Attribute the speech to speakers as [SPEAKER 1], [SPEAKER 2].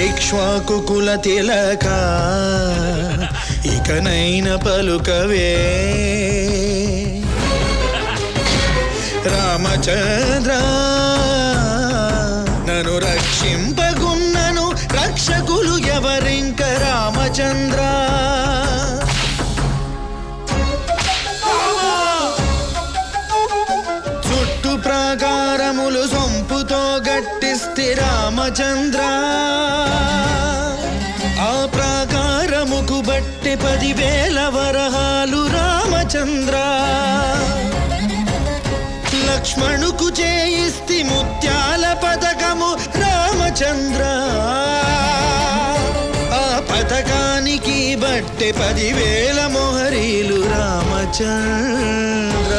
[SPEAKER 1] ఇక్ష్వాకుకుల తిలక ఇకనైన పలుకవే రామచంద్ర నన్ను రక్షింపగున్నను రక్షకులు ఎవరింక రామచంద్ర చుట్టు ప్రాకారములు సొంపుతో గట్టిస్తే రామచంద్ర ఆ ప్రాకారముకు బట్టి 10,000 వరహాలు రామచంద్ర లక్ష్మణుకు చేయిస్తి ముత్యాల పథకము రామచంద్ర ఆ పథకానికి బట్టి 10,000 మొహరీలు రామచంద్ర